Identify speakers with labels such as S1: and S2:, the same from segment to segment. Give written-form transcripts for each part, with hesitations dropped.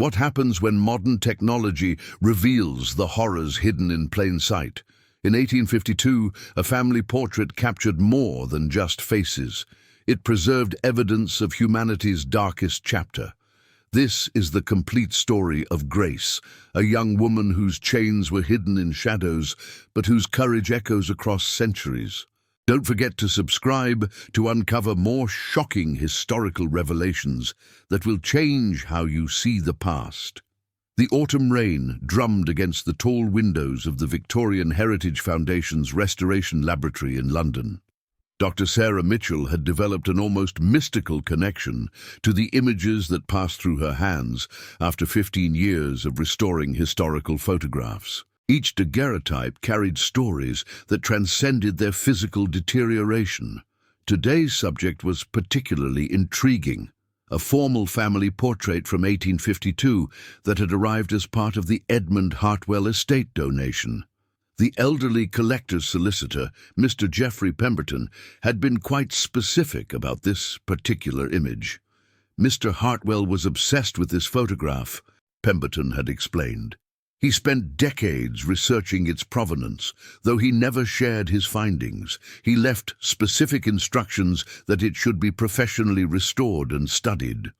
S1: What happens when modern technology reveals the horrors hidden in plain sight? In 1852, a family portrait captured more than just faces. It preserved evidence of humanity's darkest chapter. This is the complete story of Grace, a young woman whose chains were hidden in shadows, but whose courage echoes across centuries. Don't forget to subscribe to uncover more shocking historical revelations that will change how you see the past. The autumn rain drummed against the tall windows of the Victorian Heritage Foundation's Restoration Laboratory in London. Dr. Sarah Mitchell had developed an almost mystical connection to the images that passed through her hands after 15 years of restoring historical photographs. Each daguerreotype carried stories that transcended their physical deterioration. Today's subject was particularly intriguing. A formal family portrait from 1852 that had arrived as part of the Edmund Hartwell estate donation. The elderly collector's solicitor, Mr. Geoffrey Pemberton, had been quite specific about this particular image. Mr. Hartwell was obsessed with this photograph, Pemberton had explained. He spent decades researching its provenance, though he never shared his findings. He left specific instructions that it should be professionally restored and studied.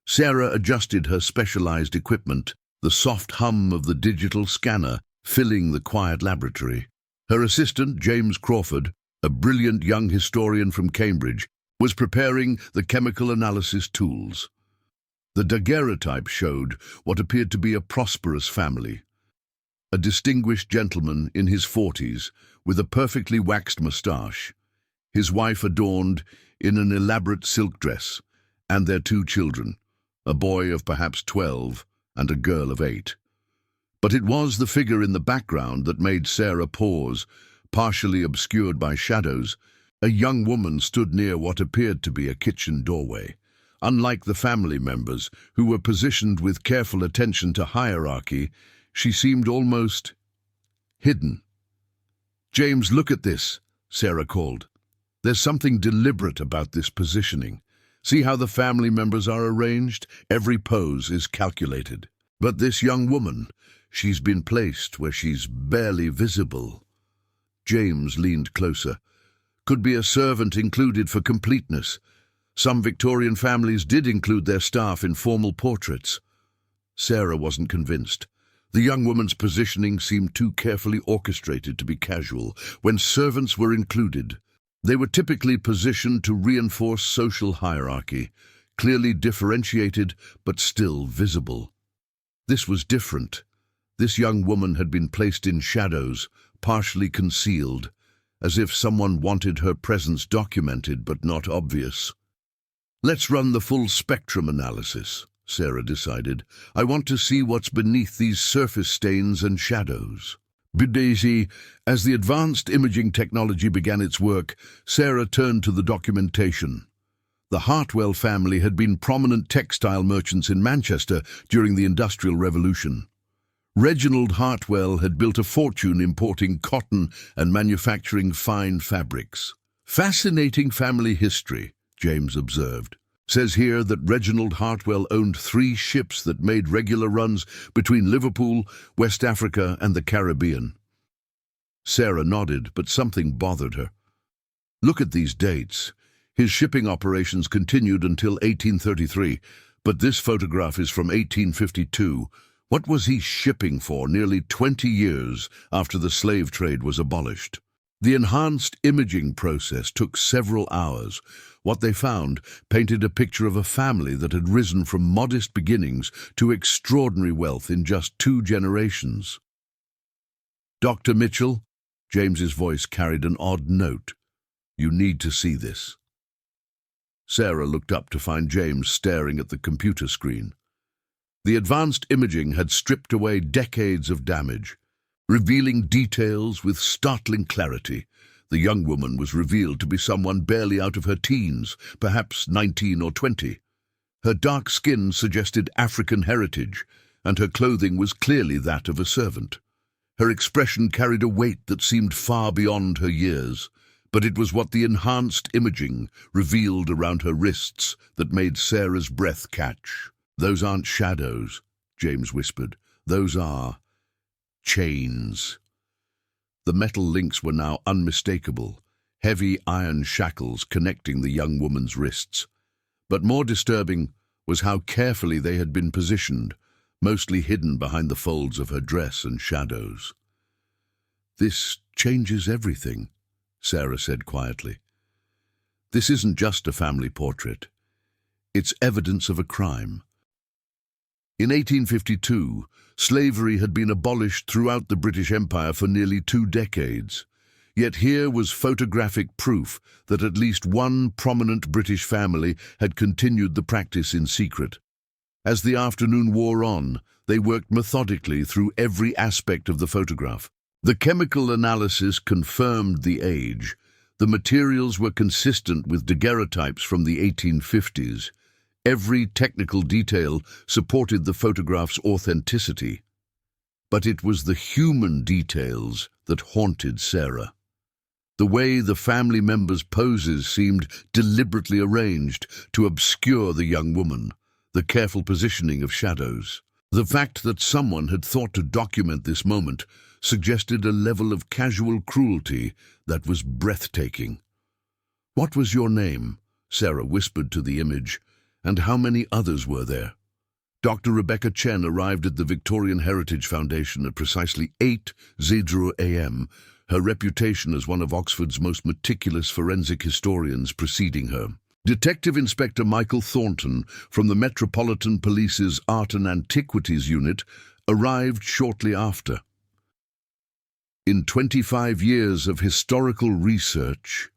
S1: Sarah adjusted her specialized equipment, the soft hum of the digital scanner filling the quiet laboratory. Her assistant, James Crawford, a brilliant young historian from Cambridge, was preparing the chemical analysis tools. The daguerreotype showed what appeared to be a prosperous family. A distinguished gentleman in his 40s with a perfectly waxed moustache, his wife adorned in an elaborate silk dress, and their 2 children, a boy of perhaps 12 and a girl of 8. But it was the figure in the background that made Sarah pause, partially obscured by shadows. A young woman stood near what appeared to be a kitchen doorway. Unlike the family members, who were positioned with careful attention to hierarchy, she seemed almost hidden. "James, look at this," Sarah called. "There's something deliberate about this positioning. See how the family members are arranged? Every pose is calculated. But this young woman, she's been placed where she's barely visible." James leaned closer. "Could be a servant included for completeness. Some Victorian families did include their staff in formal portraits." Sarah wasn't convinced. The young woman's positioning seemed too carefully orchestrated to be casual. When servants were included, they were typically positioned to reinforce social hierarchy, clearly differentiated but still visible. This was different. This young woman had been placed in shadows, partially concealed, as if someone wanted her presence documented but not obvious. "Let's run the full spectrum analysis," Sarah decided. "I want to see what's beneath these surface stains and shadows." Busy. As the advanced imaging technology began its work, Sarah turned to the documentation. The Hartwell family had been prominent textile merchants in Manchester during the Industrial Revolution. Reginald Hartwell had built a fortune importing cotton and manufacturing fine fabrics. "Fascinating family history," James observed. "Says here that Reginald Hartwell owned 3 ships that made regular runs between Liverpool, West Africa, and the Caribbean." Sarah nodded, but something bothered her. "Look at these dates. His shipping operations continued until 1833, but this photograph is from 1852. What was he shipping for nearly 20 years after the slave trade was abolished?" The enhanced imaging process took several hours. What they found painted a picture of a family that had risen from modest beginnings to extraordinary wealth in just 2 generations. "Dr. Mitchell," James's voice carried an odd note. "You need to see this." Sarah looked up to find James staring at the computer screen. The advanced imaging had stripped away decades of damage, revealing details with startling clarity. The young woman was revealed to be someone barely out of her teens, perhaps 19 or 20. Her dark skin suggested African heritage, and her clothing was clearly that of a servant. Her expression carried a weight that seemed far beyond her years, but it was what the enhanced imaging revealed around her wrists that made Sarah's breath catch. "Those aren't shadows," James whispered. "Those are chains." The metal links were now unmistakable, heavy iron shackles connecting the young woman's wrists. But more disturbing was how carefully they had been positioned, mostly hidden behind the folds of her dress and shadows. "This changes everything," Sarah said quietly. "This isn't just a family portrait. It's evidence of a crime." In 1852, slavery had been abolished throughout the British Empire for nearly 2 decades. Yet here was photographic proof that at least one prominent British family had continued the practice in secret. As the afternoon wore on, they worked methodically through every aspect of the photograph. The chemical analysis confirmed the age. The materials were consistent with daguerreotypes from the 1850s. Every technical detail supported the photograph's authenticity. But it was the human details that haunted Sarah. The way the family members' poses seemed deliberately arranged to obscure the young woman, the careful positioning of shadows. The fact that someone had thought to document this moment suggested a level of casual cruelty that was breathtaking. "What was your name?" Sarah whispered to the image. "And how many others were there?" Dr. Rebecca Chen arrived at the Victorian Heritage Foundation at precisely 8:00 a.m., her reputation as one of Oxford's most meticulous forensic historians preceding her. Detective Inspector Michael Thornton from the Metropolitan Police's Art and Antiquities Unit arrived shortly after. "In 25 years of historical research,"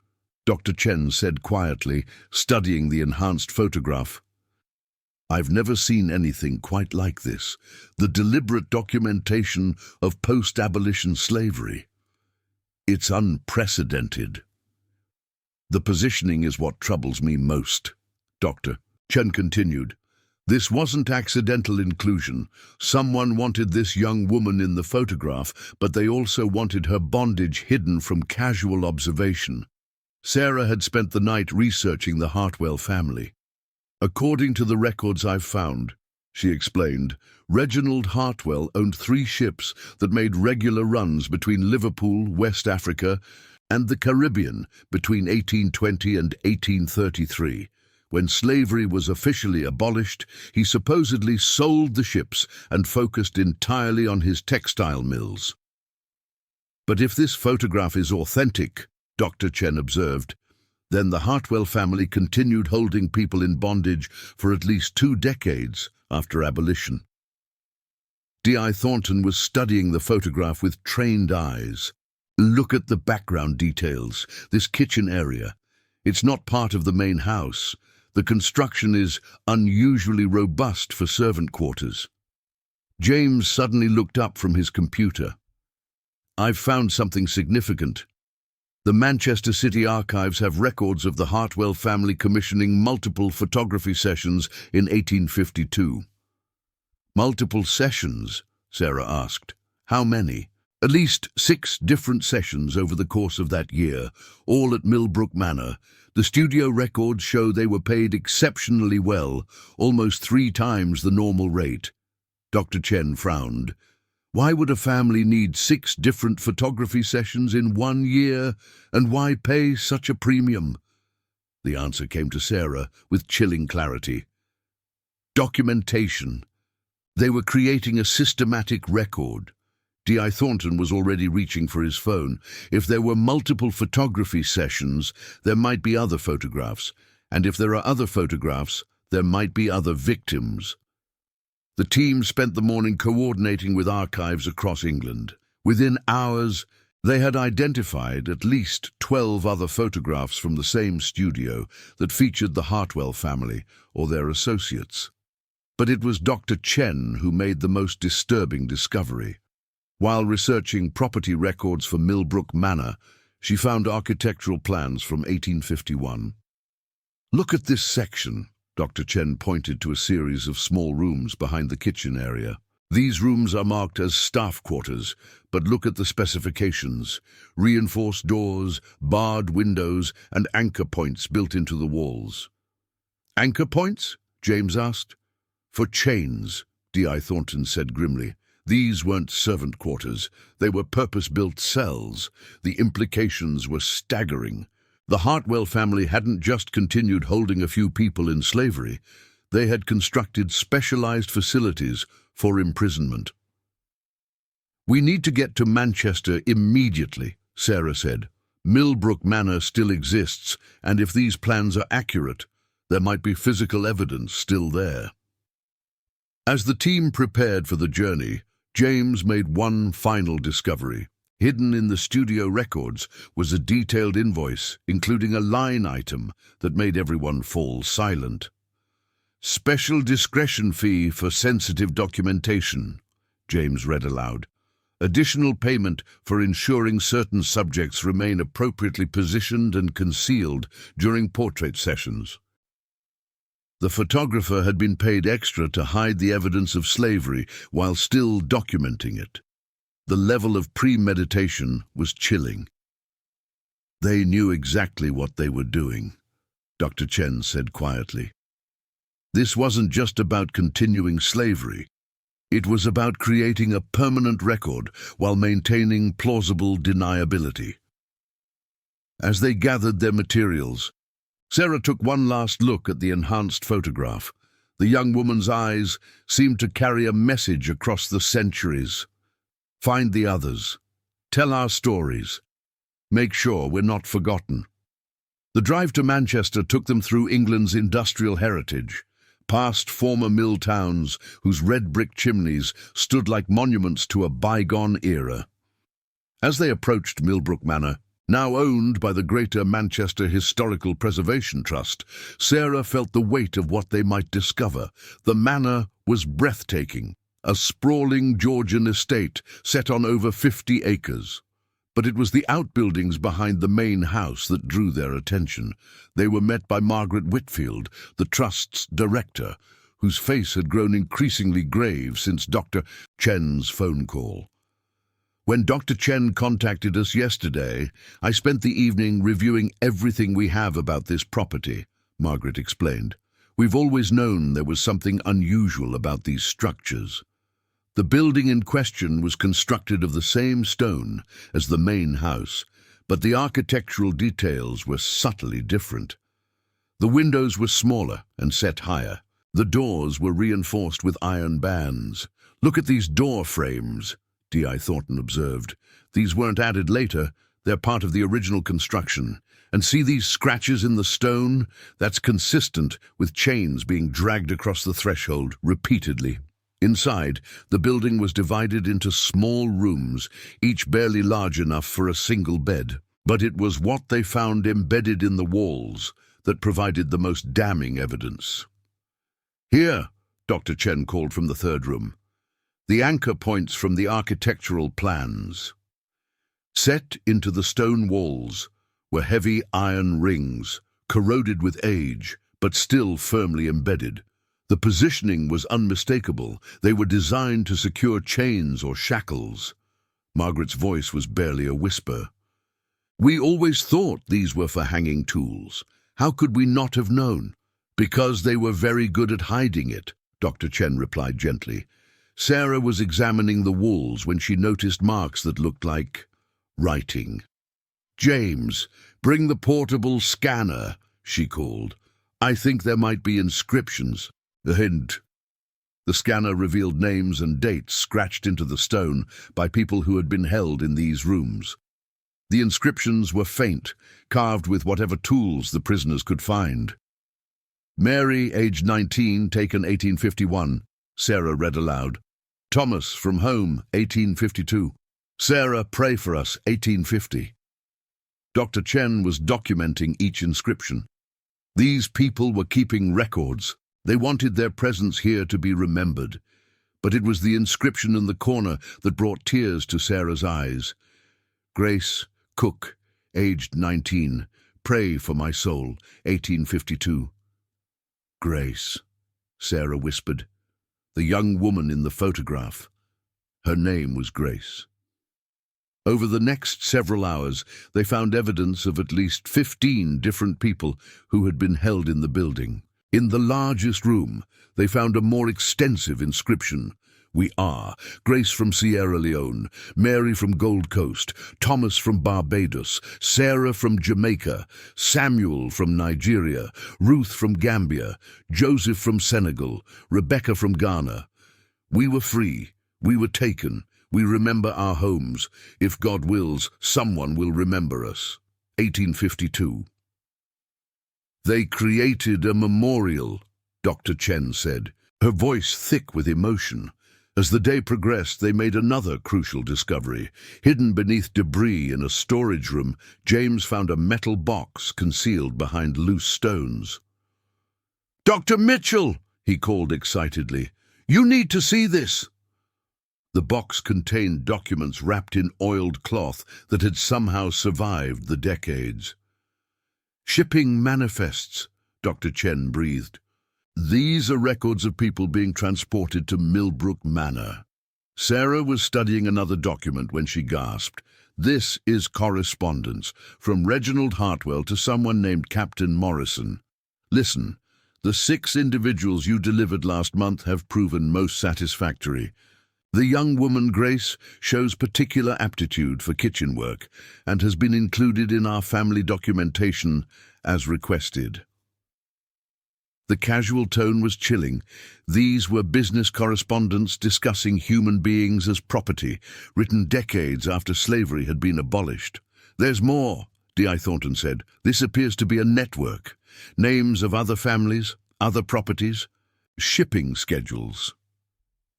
S1: Dr. Chen said quietly, studying the enhanced photograph, "I've never seen anything quite like this. The deliberate documentation of post-abolition slavery. It's unprecedented." "The positioning is what troubles me most," Dr. Chen continued. "This wasn't accidental inclusion. Someone wanted this young woman in the photograph, but they also wanted her bondage hidden from casual observation. Sarah had spent the night researching the Hartwell family. According to the records I've found," she explained, "Reginald Hartwell owned 3 ships that made regular runs between Liverpool, West Africa, and the Caribbean between 1820 and 1833. When slavery was officially abolished, he supposedly sold the ships and focused entirely on his textile mills." "But if this photograph is authentic," Dr. Chen observed, "then the Hartwell family continued holding people in bondage for at least 2 decades after abolition." D.I. Thornton was studying the photograph with trained eyes. "Look at the background details, this kitchen area. It's not part of the main house. The construction is unusually robust for servant quarters." James suddenly looked up from his computer. "I've found something significant. The Manchester City Archives have records of the Hartwell family commissioning multiple photography sessions in 1852. "Multiple sessions?" Sarah asked. "How many?" "At least 6 different sessions over the course of that year, all at Millbrook Manor. The studio records show they were paid exceptionally well, almost 3 times the normal rate." Dr. Chen frowned. "Why would a family need 6 different photography sessions in 1 year, and why pay such a premium?" The answer came to Sarah with chilling clarity. Documentation. They were creating a systematic record. D.I. Thornton was already reaching for his phone. If there were multiple photography sessions, there might be other photographs, and if there are other photographs, there might be other victims. The team spent the morning coordinating with archives across England. Within hours, they had identified at least 12 other photographs from the same studio that featured the Hartwell family or their associates. But it was Dr. Chen who made the most disturbing discovery. While researching property records for Millbrook Manor, she found architectural plans from 1851. "Look at this section." Dr. Chen pointed to a series of small rooms behind the kitchen area. "These rooms are marked as staff quarters, but look at the specifications. Reinforced doors, barred windows, and anchor points built into the walls." "Anchor points?" James asked. "For chains," D.I. Thornton said grimly. These weren't servant quarters. They were purpose-built cells. The implications were staggering. The Hartwell family hadn't just continued holding a few people in slavery. They had constructed specialized facilities for imprisonment. "We need to get to Manchester immediately," Sarah said. "Millbrook Manor still exists, and if these plans are accurate, there might be physical evidence still there." As the team prepared for the journey, James made one final discovery. Hidden in the studio records was a detailed invoice, including a line item that made everyone fall silent. "Special discretion fee for sensitive documentation," James read aloud. "Additional payment for ensuring certain subjects remain appropriately positioned and concealed during portrait sessions." The photographer had been paid extra to hide the evidence of slavery while still documenting it. The level of premeditation was chilling. "They knew exactly what they were doing," Dr. Chen said quietly. "This wasn't just about continuing slavery. It was about creating a permanent record while maintaining plausible deniability." As they gathered their materials, Sarah took one last look at the enhanced photograph. The young woman's eyes seemed to carry a message across the centuries. "Find the others. Tell our stories. Make sure we're not forgotten." The drive to Manchester took them through England's industrial heritage, past former mill towns whose red brick chimneys stood like monuments to a bygone era. As they approached Millbrook Manor, now owned by the Greater Manchester Historical Preservation Trust, Sarah felt the weight of what they might discover. The manor was breathtaking, a sprawling Georgian estate set on over 50 acres. But it was the outbuildings behind the main house that drew their attention. They were met by Margaret Whitfield, the Trust's director, whose face had grown increasingly grave since Dr. Chen's phone call. "When Dr. Chen contacted us yesterday, I spent the evening reviewing everything we have about this property," Margaret explained. "We've always known there was something unusual about these structures." The building in question was constructed of the same stone as the main house, but the architectural details were subtly different. The windows were smaller and set higher. The doors were reinforced with iron bands. "Look at these door frames," D.I. Thornton observed. "These weren't added later, they're part of the original construction. And see these scratches in the stone? That's consistent with chains being dragged across the threshold repeatedly." Inside, the building was divided into small rooms, each barely large enough for a single bed. But it was what they found embedded in the walls that provided the most damning evidence. "Here," Dr. Chen called from the third room. "The anchor points from the architectural plans." Set into the stone walls were heavy iron rings, corroded with age, but still firmly embedded. The positioning was unmistakable. They were designed to secure chains or shackles. Margaret's voice was barely a whisper. "We always thought these were for hanging tools. How could we not have known?" "Because they were very good at hiding it," Dr. Chen replied gently. Sarah was examining the walls when she noticed marks that looked like writing. "James, bring the portable scanner," she called. "I think there might be inscriptions." A hint. The scanner revealed names and dates scratched into the stone by people who had been held in these rooms. The inscriptions were faint, carved with whatever tools the prisoners could find. "Mary, aged 19, taken 1851, Sarah read aloud. "Thomas, from home, 1852. Sarah, pray for us, 1850. Dr. Chen was documenting each inscription. These people were keeping records. They wanted their presence here to be remembered. But it was the inscription in the corner that brought tears to Sarah's eyes. "Grace, cook, aged 19. Pray for my soul, 1852. "Grace," Sarah whispered. The young woman in the photograph. Her name was Grace. Over the next several hours, they found evidence of at least 15 different people who had been held in the building. In the largest room, they found a more extensive inscription. "We are Grace from Sierra Leone, Mary from Gold Coast, Thomas from Barbados, Sarah from Jamaica, Samuel from Nigeria, Ruth from Gambia, Joseph from Senegal, Rebecca from Ghana. We were free, we were taken, we remember our homes. If God wills, someone will remember us." 1852. "They created a memorial," Dr. Chen said, her voice thick with emotion. As the day progressed, they made another crucial discovery. Hidden beneath debris in a storage room, James found a metal box concealed behind loose stones. "Dr. Mitchell!" he called excitedly. "You need to see this!" The box contained documents wrapped in oiled cloth that had somehow survived the decades. "Shipping manifests," Dr. Chen breathed. "These are records of people being transported to Millbrook Manor." Sarah was studying another document when she gasped. "This is correspondence from Reginald Hartwell to someone named Captain Morrison. Listen, the 6 individuals you delivered last month have proven most satisfactory. The young woman, Grace, shows particular aptitude for kitchen work and has been included in our family documentation as requested." The casual tone was chilling. These were business correspondents discussing human beings as property, written decades after slavery had been abolished. "There's more," D.I. Thornton said. "This appears to be a network. Names of other families, other properties, shipping schedules."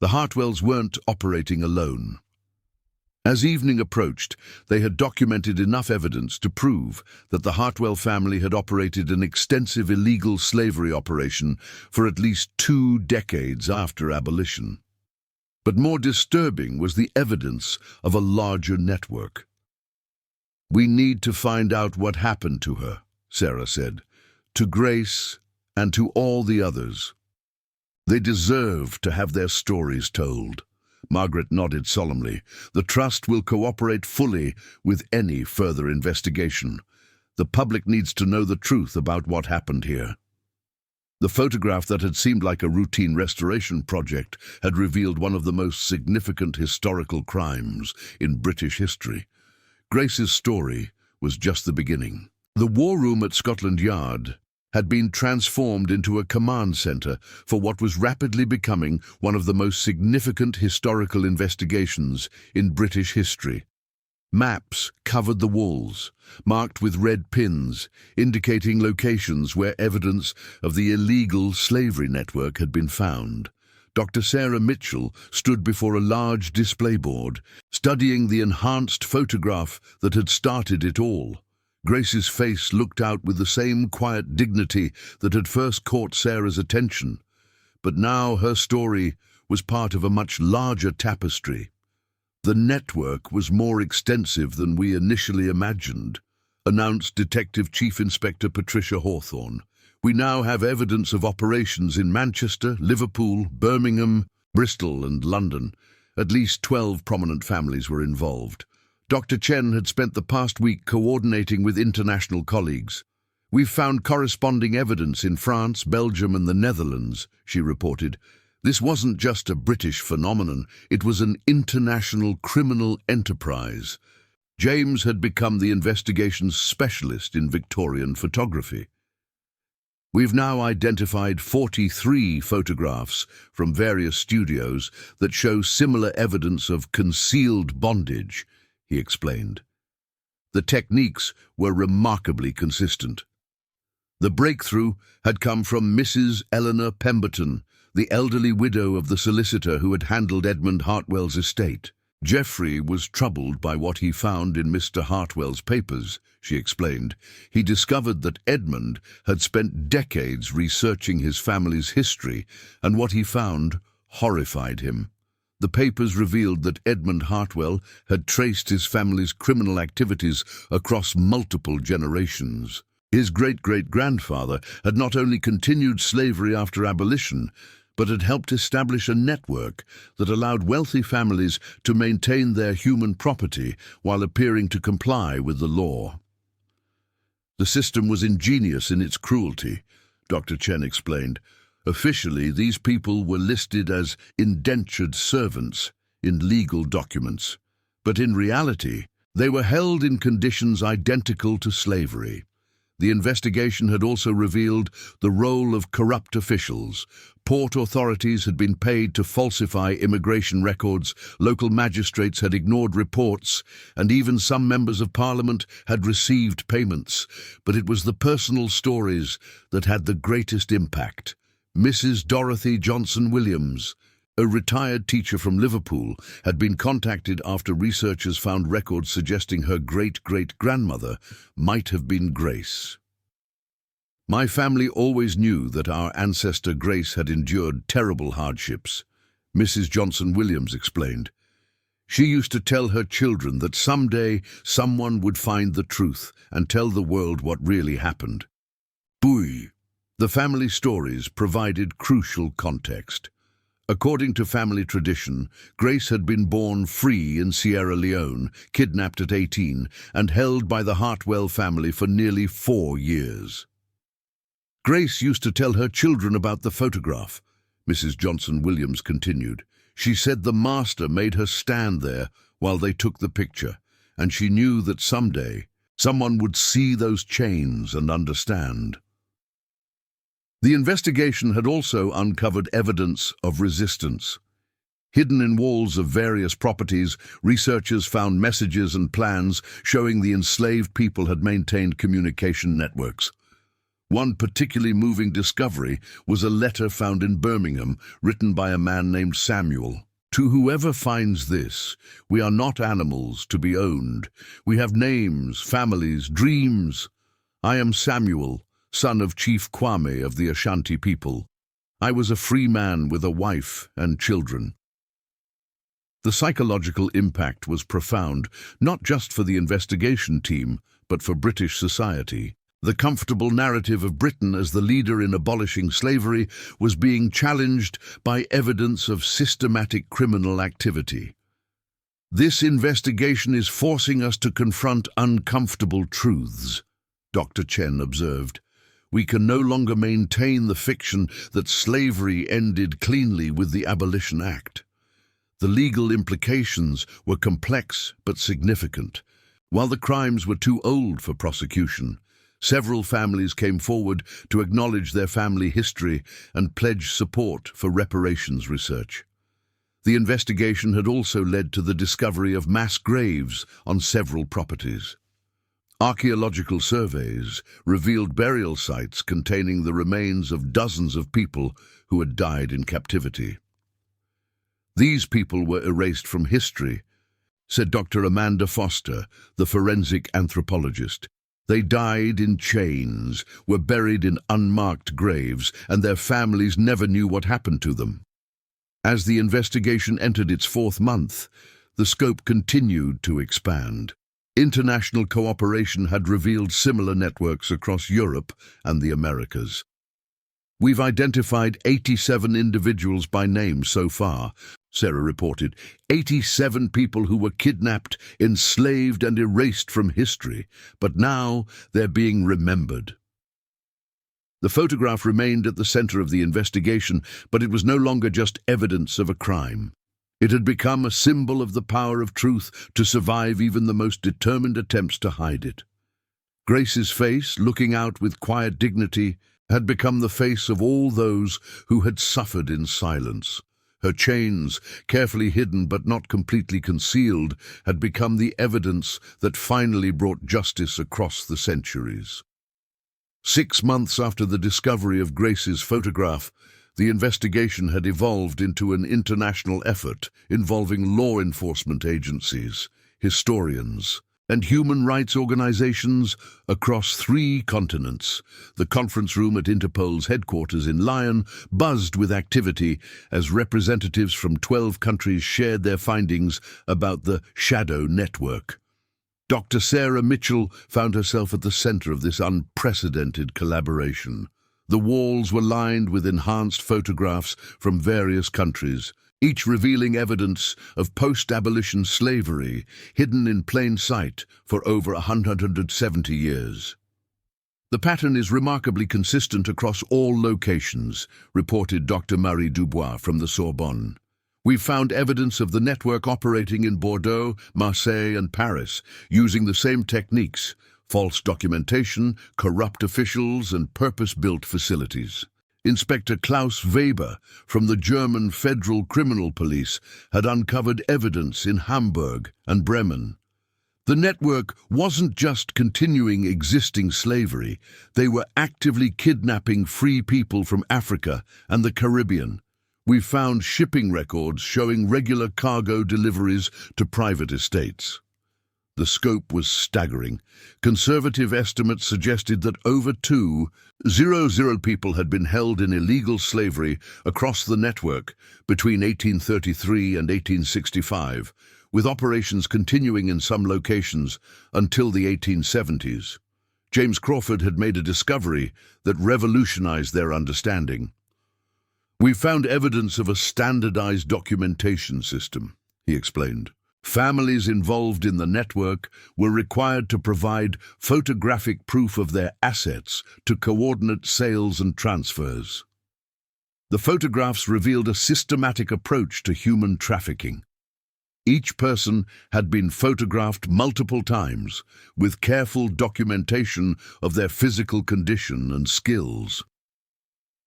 S1: The Hartwells weren't operating alone. As evening approached, they had documented enough evidence to prove that the Hartwell family had operated an extensive illegal slavery operation for at least 2 decades after abolition. But more disturbing was the evidence of a larger network. "We need to find out what happened to her," Sarah said, "to Grace and to all the others. They deserve to have their stories told." Margaret nodded solemnly. "The Trust will cooperate fully with any further investigation. The public needs to know the truth about what happened here." The photograph that had seemed like a routine restoration project had revealed one of the most significant historical crimes in British history. Grace's story was just the beginning. The war room at Scotland Yard had been transformed into a command centre for what was rapidly becoming one of the most significant historical investigations in British history. Maps covered the walls, marked with red pins, indicating locations where evidence of the illegal slavery network had been found. Dr. Sarah Mitchell stood before a large display board, studying the enhanced photograph that had started it all. Grace's face looked out with the same quiet dignity that had first caught Sarah's attention, but now her story was part of a much larger tapestry. "The network was more extensive than we initially imagined," announced Detective Chief Inspector Patricia Hawthorne. "We now have evidence of operations in Manchester, Liverpool, Birmingham, Bristol and London. At least 12 prominent families were involved. Dr. Chen had spent the past week coordinating with international colleagues. We've found corresponding evidence in France, Belgium and the Netherlands," she reported. "This wasn't just a British phenomenon, it was an international criminal enterprise." James had become the investigation's specialist in Victorian photography. "We've now identified 43 photographs from various studios that show similar evidence of concealed bondage," he explained. The techniques were remarkably consistent. The breakthrough had come from Mrs. Eleanor Pemberton, the elderly widow of the solicitor who had handled Edmund Hartwell's estate. "Geoffrey was troubled by what he found in Mr. Hartwell's papers," she explained. "He discovered that Edmund had spent decades researching his family's history, and what he found horrified him. The papers revealed that Edmund Hartwell had traced his family's criminal activities across multiple generations. His great-great-grandfather had not only continued slavery after abolition, but had helped establish a network that allowed wealthy families to maintain their human property while appearing to comply with the law. The system was ingenious in its cruelty. Dr. Chen explained. Officially, these people were listed as indentured servants in legal documents, but in reality, they were held in conditions identical to slavery. The investigation had also revealed the role of corrupt officials. Port authorities had been paid to falsify immigration records, local magistrates had ignored reports, and even some members of parliament had received payments. But it was the personal stories that had the greatest impact. Mrs. Dorothy Johnson Williams, a retired teacher from Liverpool, had been contacted after researchers found records suggesting her great-great-grandmother might have been Grace. My family always knew that our ancestor Grace had endured terrible hardships, Mrs. Johnson Williams explained. She used to tell her children that someday someone would find the truth and tell the world what really happened. Bui. The family stories provided crucial context. According to family tradition, Grace had been born free in Sierra Leone, kidnapped at 18, and held by the Hartwell family for nearly 4 years. Grace used to tell her children about the photograph, Mrs. Johnson Williams continued. She said the master made her stand there while they took the picture, and she knew that someday someone would see those chains and understand. The investigation had also uncovered evidence of resistance. Hidden in walls of various properties, researchers found messages and plans showing the enslaved people had maintained communication networks. One particularly moving discovery was a letter found in Birmingham, written by a man named Samuel. To whoever finds this, we are not animals to be owned. We have names, families, dreams. I am Samuel, son of Chief Kwame of the Ashanti people. I was a free man with a wife and children. The psychological impact was profound, not just for the investigation team, but for British society. The comfortable narrative of Britain as the leader in abolishing slavery was being challenged by evidence of systematic criminal activity. This investigation is forcing us to confront uncomfortable truths, Dr. Chen observed. We can no longer maintain the fiction that slavery ended cleanly with the Abolition Act. The legal implications were complex but significant. While the crimes were too old for prosecution, several families came forward to acknowledge their family history and pledge support for reparations research. The investigation had also led to the discovery of mass graves on several properties. Archaeological surveys revealed burial sites containing the remains of dozens of people who had died in captivity. These people were erased from history, said Dr. Amanda Foster, the forensic anthropologist. They died in chains, were buried in unmarked graves, and their families never knew what happened to them. As the investigation entered its 4th month, the scope continued to expand. International cooperation had revealed similar networks across Europe and the Americas. We've identified 87 individuals by name so far, Sarah reported. 87 people who were kidnapped, enslaved and erased from history, but now they're being remembered. The photograph remained at the center of the investigation, but it was no longer just evidence of a crime. It had become a symbol of the power of truth to survive even the most determined attempts to hide it. Grace's face, looking out with quiet dignity, had become the face of all those who had suffered in silence. Her chains, carefully hidden but not completely concealed, had become the evidence that finally brought justice across the centuries. 6 months after the discovery of Grace's photograph, the investigation had evolved into an international effort involving law enforcement agencies, historians, and human rights organizations across 3 continents. The conference room at Interpol's headquarters in Lyon buzzed with activity as representatives from 12 countries shared their findings about the Shadow Network. Dr. Sarah Mitchell found herself at the center of this unprecedented collaboration. The walls were lined with enhanced photographs from various countries, each revealing evidence of post-abolition slavery hidden in plain sight for over 170 years. The pattern is remarkably consistent across all locations, reported Dr. Marie Dubois from the Sorbonne. We've found evidence of the network operating in Bordeaux, Marseille, and Paris, using the same techniques: false documentation, corrupt officials, and purpose-built facilities. Inspector Klaus Weber from the German Federal Criminal Police had uncovered evidence in Hamburg and Bremen. The network wasn't just continuing existing slavery, they were actively kidnapping free people from Africa and the Caribbean. We found shipping records showing regular cargo deliveries to private estates. The scope was staggering. Conservative estimates suggested that over 2,000 people had been held in illegal slavery across the network between 1833 and 1865, with operations continuing in some locations until the 1870s. James Crawford had made a discovery that revolutionized their understanding. "We found evidence of a standardized documentation system," he explained. Families involved in the network were required to provide photographic proof of their assets to coordinate sales and transfers. The photographs revealed a systematic approach to human trafficking. Each person had been photographed multiple times, with careful documentation of their physical condition and skills.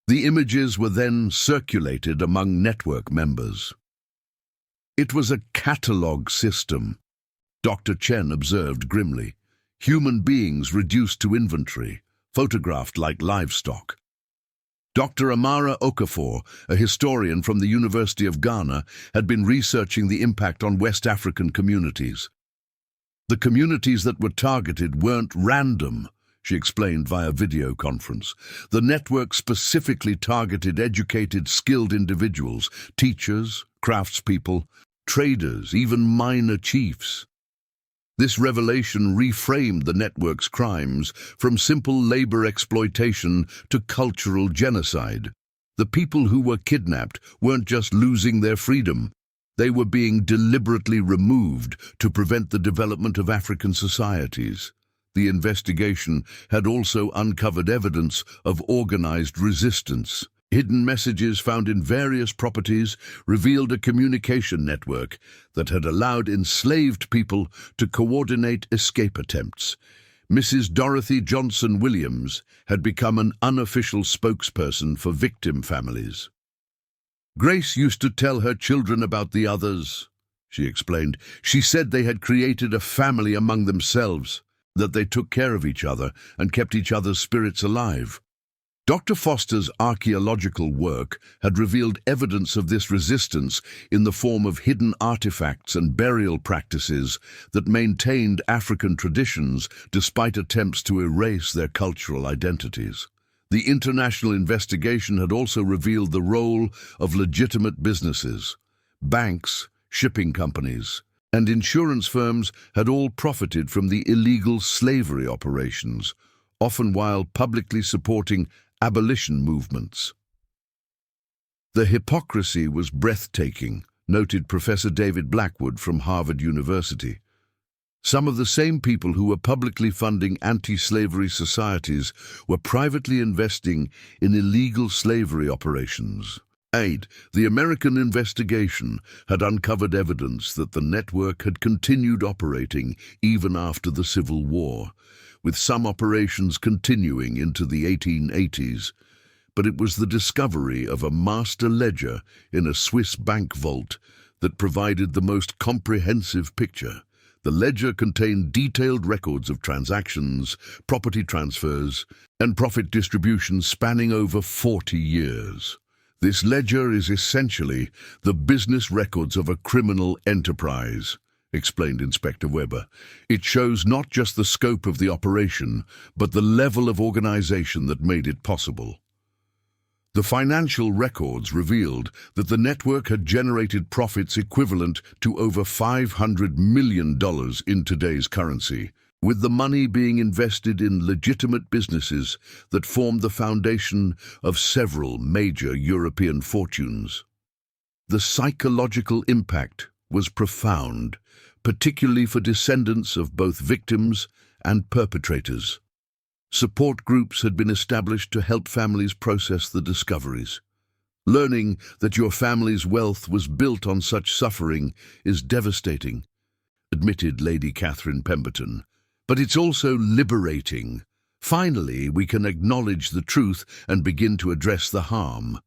S1: The images were then circulated among network members. It was a catalogue system, Dr. Chen observed grimly. Human beings reduced to inventory, photographed like livestock. Dr. Amara Okafor, a historian from the University of Ghana, had been researching the impact on West African communities. The communities that were targeted weren't random, she explained via video conference. The network specifically targeted educated, skilled individuals, teachers, craftspeople, traders, even minor chiefs. This revelation reframed the network's crimes from simple labor exploitation to cultural genocide. The people who were kidnapped weren't just losing their freedom. They were being deliberately removed to prevent the development of African societies. The investigation had also uncovered evidence of organized resistance. Hidden messages found in various properties revealed a communication network that had allowed enslaved people to coordinate escape attempts. Mrs. Dorothy Johnson Williams had become an unofficial spokesperson for victim families. "Grace used to tell her children about the others," she explained. "She said they had created a family among themselves, that they took care of each other and kept each other's spirits alive." Dr. Foster's archaeological work had revealed evidence of this resistance in the form of hidden artifacts and burial practices that maintained African traditions despite attempts to erase their cultural identities. The international investigation had also revealed the role of legitimate businesses. Banks, shipping companies, and insurance firms had all profited from the illegal slavery operations, often while publicly supporting abolition movements. "The hypocrisy was breathtaking," noted Professor David Blackwood from Harvard University. Some of the same people who were publicly funding anti-slavery societies were privately investing in illegal slavery operations. The American investigation had uncovered evidence that the network had continued operating even after the Civil War, with some operations continuing into the 1880s, but it was the discovery of a master ledger in a Swiss bank vault that provided the most comprehensive picture. The ledger contained detailed records of transactions, property transfers, and profit distributions spanning over 40 years. This ledger is essentially the business records of a criminal enterprise, explained Inspector Weber. It shows not just the scope of the operation, but the level of organization that made it possible. The financial records revealed that the network had generated profits equivalent to over $500 million in today's currency, with the money being invested in legitimate businesses that formed the foundation of several major European fortunes. The psychological impact was profound, particularly for descendants of both victims and perpetrators. Support groups had been established to help families process the discoveries. Learning that your family's wealth was built on such suffering is devastating, admitted Lady Catherine Pemberton. But it's also liberating. Finally, we can acknowledge the truth and begin to address the harm.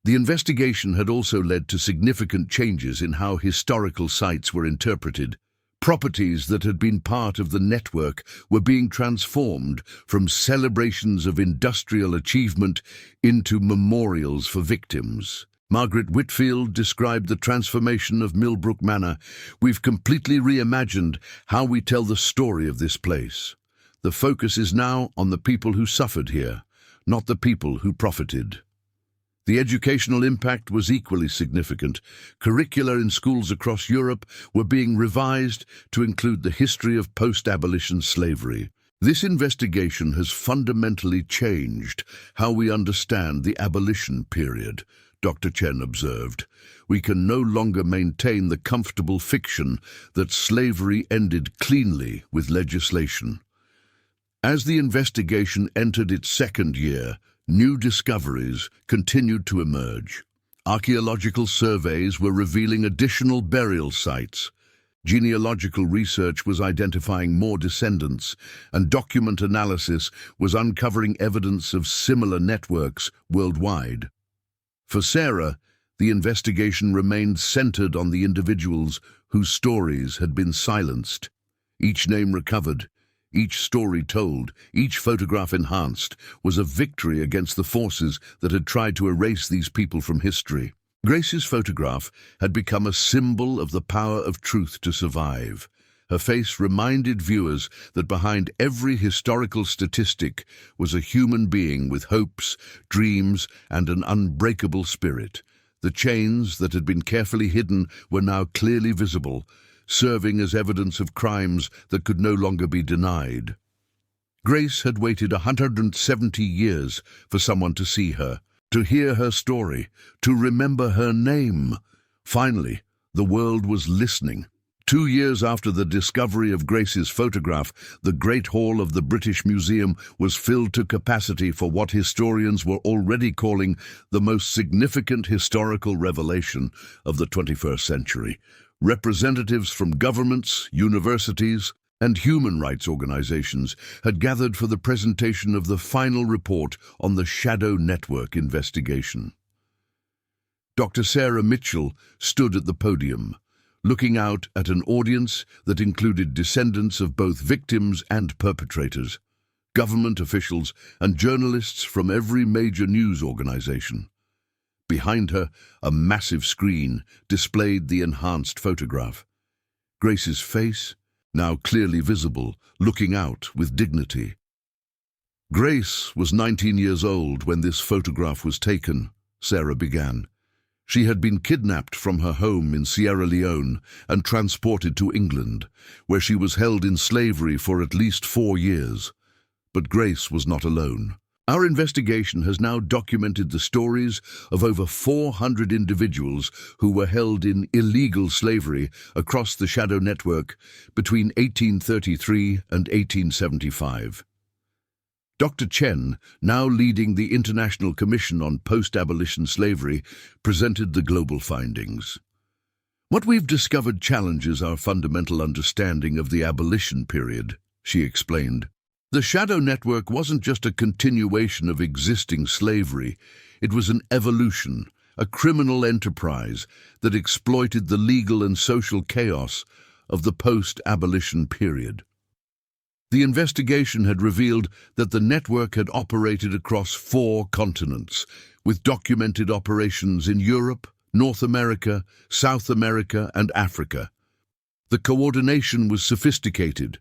S1: The investigation had also led to significant changes in how historical sites were interpreted. Properties that had been part of the network were being transformed from celebrations of industrial achievement into memorials for victims. Margaret Whitfield described the transformation of Millbrook Manor. We've completely reimagined how we tell the story of this place. The focus is now on the people who suffered here, not the people who profited. The educational impact was equally significant. Curricula in schools across Europe were being revised to include the history of post-abolition slavery. This investigation has fundamentally changed how we understand the abolition period, Dr. Chen observed. We can no longer maintain the comfortable fiction that slavery ended cleanly with legislation. As the investigation entered its second year, new discoveries continued to emerge. Archaeological surveys were revealing additional burial sites. Genealogical research was identifying more descendants, and document analysis was uncovering evidence of similar networks worldwide. For Sarah, the investigation remained centered on the individuals whose stories had been silenced. Each name recovered, each story told, each photograph enhanced, was a victory against the forces that had tried to erase these people from history. Grace's photograph had become a symbol of the power of truth to survive. Her face reminded viewers that behind every historical statistic was a human being with hopes, dreams, and an unbreakable spirit. The chains that had been carefully hidden were now clearly visible, serving as evidence of crimes that could no longer be denied. Grace had waited 170 years for someone to see her, to hear her story, to remember her name. Finally, the world was listening. 2 years after the discovery of Grace's photograph, the Great Hall of the British Museum was filled to capacity for what historians were already calling the most significant historical revelation of the 21st century. Representatives from governments, universities, and human rights organizations had gathered for the presentation of the final report on the Shadow Network investigation. Dr. Sarah Mitchell stood at the podium, looking out at an audience that included descendants of both victims and perpetrators, government officials, and journalists from every major news organization. Behind her, a massive screen displayed the enhanced photograph. Grace's face, now clearly visible, looking out with dignity. Grace was 19 years old when this photograph was taken, Sarah began. She had been kidnapped from her home in Sierra Leone and transported to England, where she was held in slavery for at least 4 years. But Grace was not alone. Our investigation has now documented the stories of over 400 individuals who were held in illegal slavery across the Shadow Network between 1833 and 1875. Dr. Chen, now leading the International Commission on Post-Abolition Slavery, presented the global findings. What we've discovered challenges our fundamental understanding of the abolition period, she explained. The Shadow Network wasn't just a continuation of existing slavery, it was an evolution, a criminal enterprise that exploited the legal and social chaos of the post-abolition period. The investigation had revealed that the network had operated across 4 continents, with documented operations in Europe, North America, South America, and Africa. The coordination was sophisticated,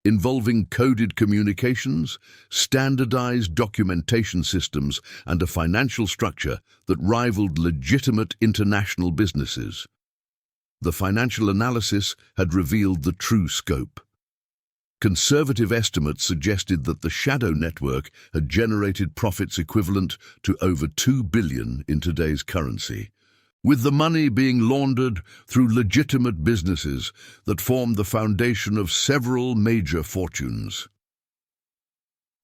S1: involving coded communications, standardized documentation systems, and a financial structure that rivaled legitimate international businesses. The financial analysis had revealed the true scope. Conservative estimates suggested that the Shadow Network had generated profits equivalent to over $2 billion in today's currency, with the money being laundered through legitimate businesses that formed the foundation of several major fortunes.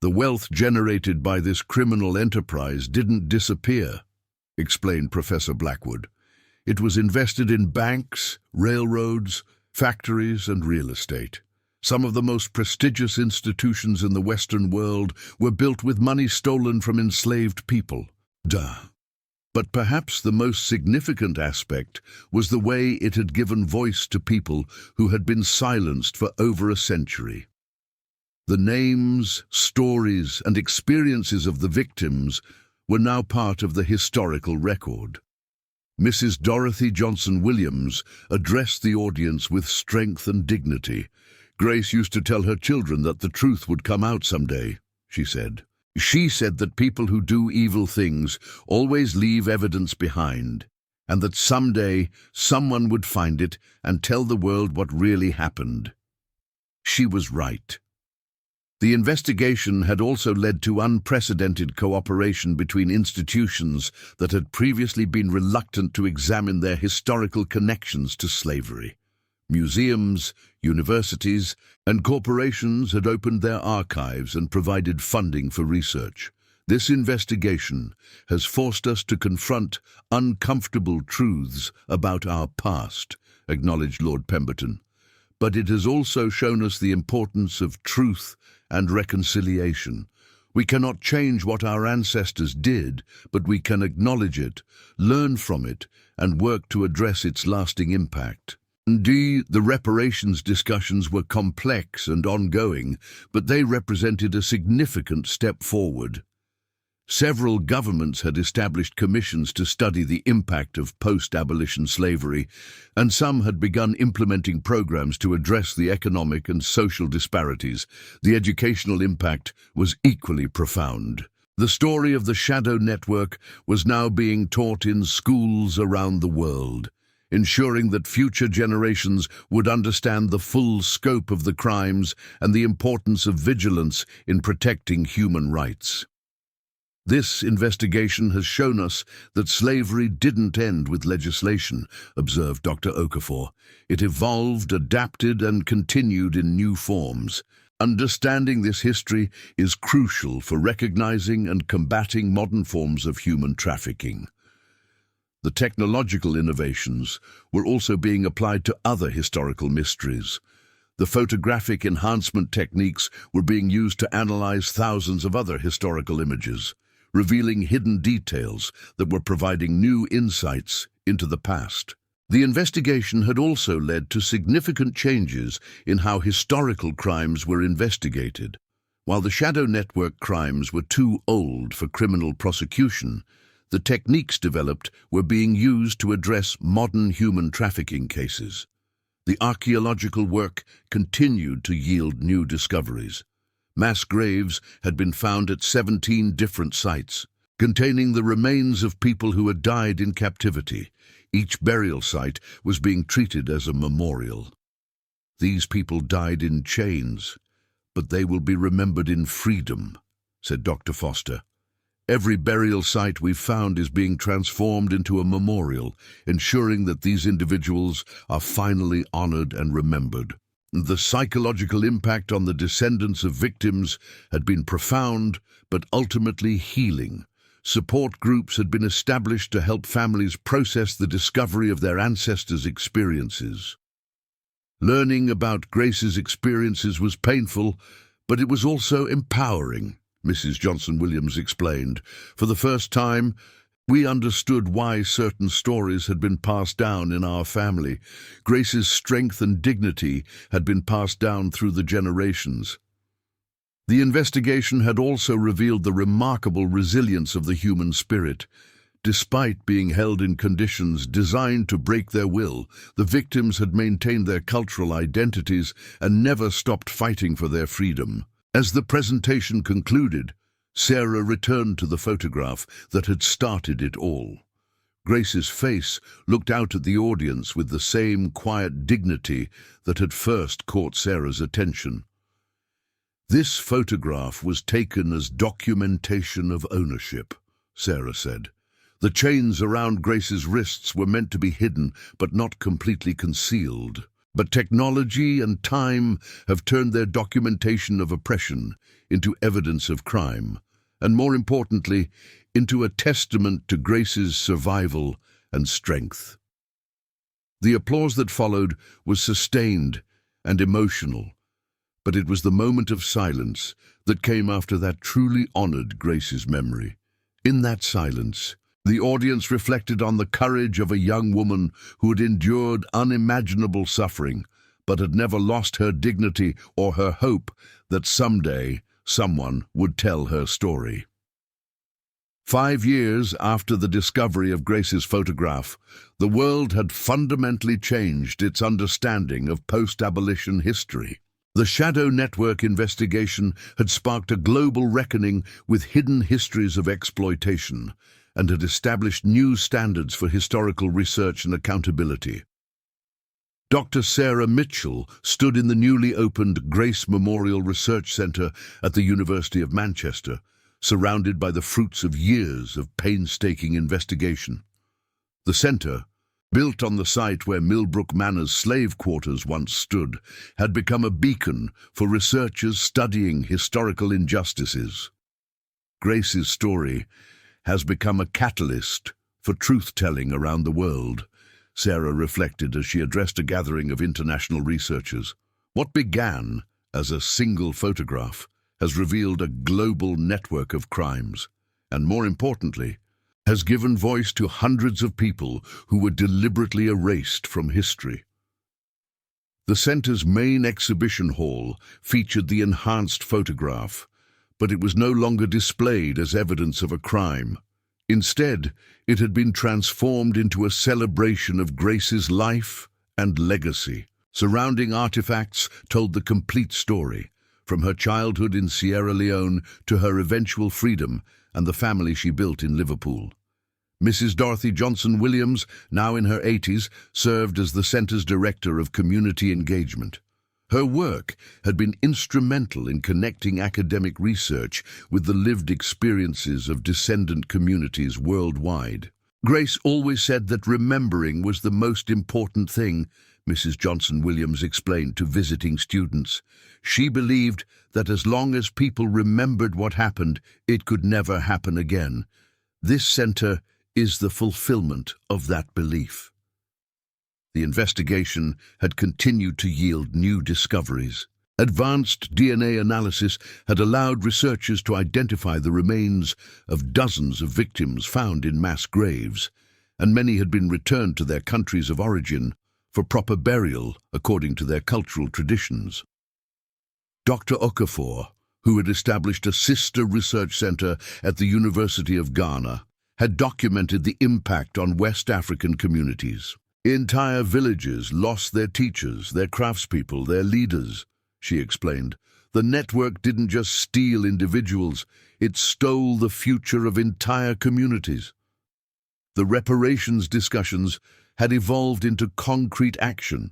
S1: The wealth generated by this criminal enterprise didn't disappear, explained Professor Blackwood. It was invested in banks, railroads, factories, and real estate. Some of the most prestigious institutions in the Western world were built with money stolen from enslaved people. But perhaps the most significant aspect was the way it had given voice to people who had been silenced for over a century. The names, stories, and experiences of the victims were now part of the historical record. Mrs. Dorothy Johnson Williams addressed the audience with strength and dignity. "Grace used to tell her children that the truth would come out someday," she said. "She said that people who do evil things always leave evidence behind, and that someday someone would find it and tell the world what really happened." She was right. The investigation had also led to unprecedented cooperation between institutions that had previously been reluctant to examine their historical connections to slavery. Museums, universities, and corporations had opened their archives and provided funding for research. This investigation has forced us to confront uncomfortable truths about our past, acknowledged Lord Pemberton. But it has also shown us the importance of truth and reconciliation. We cannot change what our ancestors did, but we can acknowledge it, learn from it, and work to address its lasting impact. Indeed, the reparations discussions were complex and ongoing, but they represented a significant step forward. Several governments had established commissions to study the impact of post-abolition slavery, and some had begun implementing programs to address the economic and social disparities. The educational impact was equally profound. The story of the Shadow Network was now being taught in schools around the world, ensuring that future generations would understand the full scope of the crimes and the importance of vigilance in protecting human rights. This investigation has shown us that slavery didn't end with legislation, observed Dr. Okafor. It evolved, adapted, and continued in new forms. Understanding this history is crucial for recognizing and combating modern forms of human trafficking. The technological innovations were also being applied to other historical mysteries. The photographic enhancement techniques were being used to analyze thousands of other historical images, revealing hidden details that were providing new insights into the past. The investigation had also led to significant changes in how historical crimes were investigated. While the Shadow Network crimes were too old for criminal prosecution, the techniques developed were being used to address modern human trafficking cases. The archaeological work continued to yield new discoveries. Mass graves had been found at 17 different sites, containing the remains of people who had died in captivity. Each burial site was being treated as a memorial. "These people died in chains, but they will be remembered in freedom," said Dr. Foster. "Every burial site we've found is being transformed into a memorial, ensuring that these individuals are finally honored and remembered." The psychological impact on the descendants of victims had been profound, but ultimately healing. Support groups had been established to help families process the discovery of their ancestors' experiences. Learning about Grace's experiences was painful, but it was also empowering, Mrs. Johnson Williams explained. "For the first time, we understood why certain stories had been passed down in our family. Grace's strength and dignity had been passed down through the generations." The investigation had also revealed the remarkable resilience of the human spirit. Despite being held in conditions designed to break their will, the victims had maintained their cultural identities and never stopped fighting for their freedom. As the presentation concluded, Sarah returned to the photograph that had started it all. Grace's face looked out at the audience with the same quiet dignity that had first caught Sarah's attention. "This photograph was taken as documentation of ownership," Sarah said. "The chains around Grace's wrists were meant to be hidden, but not completely concealed. But technology and time have turned their documentation of oppression into evidence of crime, and more importantly, into a testament to Grace's survival and strength. The applause that followed was sustained and emotional, but it was the moment of silence that came after that truly honored Grace's memory. In that silence, the audience reflected on the courage of a young woman who had endured unimaginable suffering, but had never lost her dignity or her hope that someday someone would tell her story. 5 years after the discovery of Grace's photograph, the world had fundamentally changed its understanding of post-abolition history. The Shadow Network investigation had sparked a global reckoning with hidden histories of exploitation and had established new standards for historical research and accountability. Dr. Sarah Mitchell stood in the newly opened Grace Memorial Research Centre at the University of Manchester, surrounded by the fruits of years of painstaking investigation. The centre, built on the site where Millbrook Manor's slave quarters once stood, had become a beacon for researchers studying historical injustices. Grace's story has become a catalyst for truth-telling around the world, Sarah reflected as she addressed a gathering of international researchers. What began as a single photograph has revealed a global network of crimes, and more importantly, has given voice to hundreds of people who were deliberately erased from history. The centre's main exhibition hall featured the enhanced photograph, but it was no longer displayed as evidence of a crime. Instead, it had been transformed into a celebration of Grace's life and legacy. Surrounding artifacts told the complete story, from her childhood in Sierra Leone to her eventual freedom and the family she built in Liverpool. Mrs. Dorothy Johnson Williams, now in her 80s, served as the centre's director of community engagement. Her work had been instrumental in connecting academic research with the lived experiences of descendant communities worldwide. Grace always said that remembering was the most important thing, Mrs. Johnson Williams explained to visiting students. She believed that as long as people remembered what happened, it could never happen again. This centre is the fulfillment of that belief. The investigation had continued to yield new discoveries. Advanced DNA analysis had allowed researchers to identify the remains of dozens of victims found in mass graves, and many had been returned to their countries of origin for proper burial according to their cultural traditions. Dr. Okafor, who had established a sister research centre at the University of Ghana, had documented the impact on West African communities. Entire villages lost their teachers, their craftspeople, their leaders, she explained. The network didn't just steal individuals, it stole the future of entire communities. The reparations discussions had evolved into concrete action.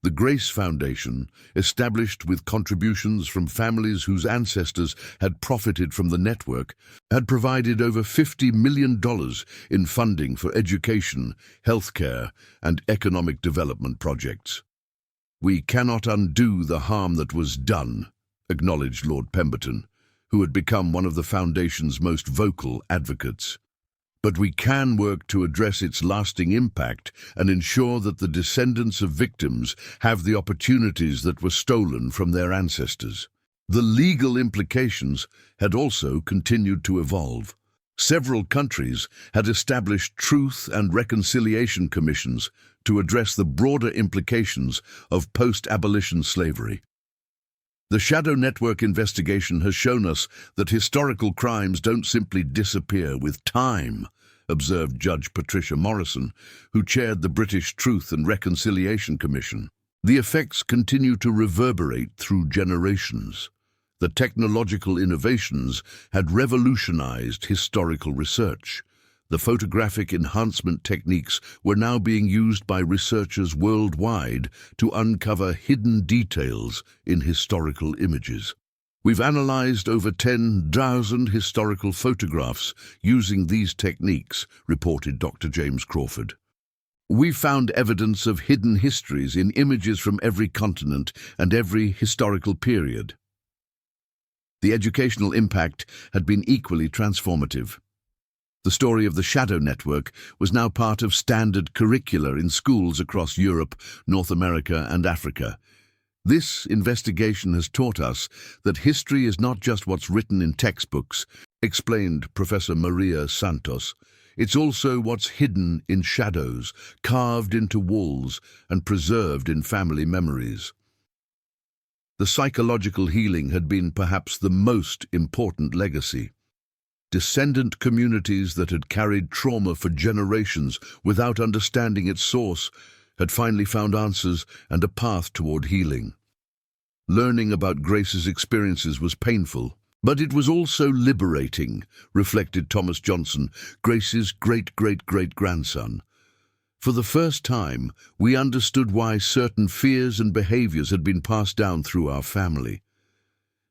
S1: The Grace Foundation, established with contributions from families whose ancestors had profited from the network, had provided over $50 million in funding for education, healthcare, and economic development projects. "We cannot undo the harm that was done," acknowledged Lord Pemberton, who had become one of the Foundation's most vocal advocates. "But we can work to address its lasting impact and ensure that the descendants of victims have the opportunities that were stolen from their ancestors." The legal implications had also continued to evolve. Several countries had established truth and reconciliation commissions to address the broader implications of post-abolition slavery. The Shadow Network investigation has shown us that historical crimes don't simply disappear with time, observed Judge Patricia Morrison, who chaired the British Truth and Reconciliation Commission. The effects continue to reverberate through generations. The technological innovations had revolutionized historical research. The photographic enhancement techniques were now being used by researchers worldwide to uncover hidden details in historical images. We've analyzed over 10,000 historical photographs using these techniques, reported Dr. James Crawford. We found evidence of hidden histories in images from every continent and every historical period. The educational impact had been equally transformative. The story of the Shadow Network was now part of standard curricula in schools across Europe, North America, and Africa. This investigation has taught us that history is not just what's written in textbooks, explained Professor Maria Santos. It's also what's hidden in shadows, carved into walls, and preserved in family memories. The psychological healing had been perhaps the most important legacy. Descendant communities that had carried trauma for generations without understanding its source had finally found answers and a path toward healing. Learning about Grace's experiences was painful, but it was also liberating, reflected Thomas Johnson, Grace's great-great-great-grandson. For the first time, we understood why certain fears and behaviors had been passed down through our family.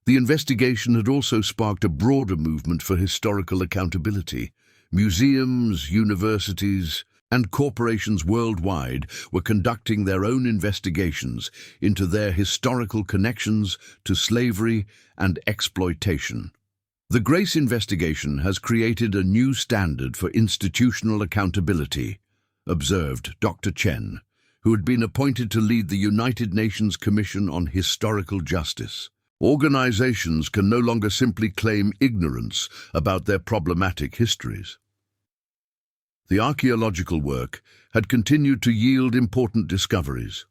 S1: The investigation had also sparked a broader movement for historical accountability. Museums, universities, and corporations worldwide were conducting their own investigations into their historical connections to slavery and exploitation. The Grace investigation has created a new standard for institutional accountability, observed Dr. Chen, who had been appointed to lead the United Nations Commission on Historical Justice. Organizations can no longer simply claim ignorance about their problematic histories. The archaeological work had continued to yield important discoveries.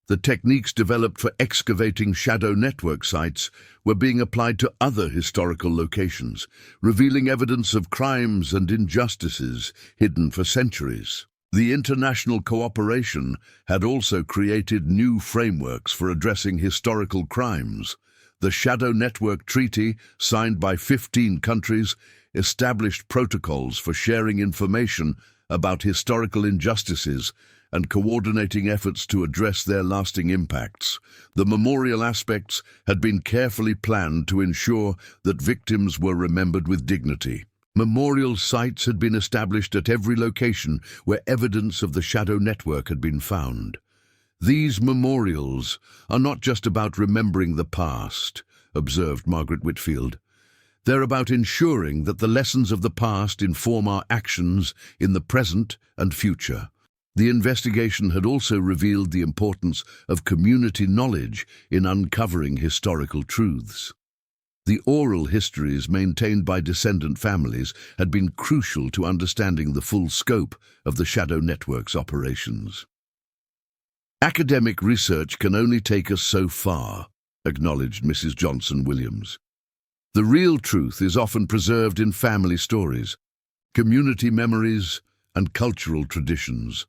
S1: The techniques developed for excavating shadow network sites were being applied to other historical locations, revealing evidence of crimes and injustices hidden for centuries. The international cooperation had also created new frameworks for addressing historical crimes. The Shadow Network Treaty, signed by 15 countries, established protocols for sharing information about historical injustices and coordinating efforts to address their lasting impacts. The memorial aspects had been carefully planned to ensure that victims were remembered with dignity. Memorial sites had been established at every location where evidence of the Shadow Network had been found. These memorials are not just about remembering the past, observed Margaret Whitfield. They're about ensuring that the lessons of the past inform our actions in the present and future. The investigation had also revealed the importance of community knowledge in uncovering historical truths. The oral histories maintained by descendant families had been crucial to understanding the full scope of the Shadow Network's operations. Academic research can only take us so far, acknowledged Mrs. Johnson Williams. The real truth is often preserved in family stories, community memories, and cultural traditions.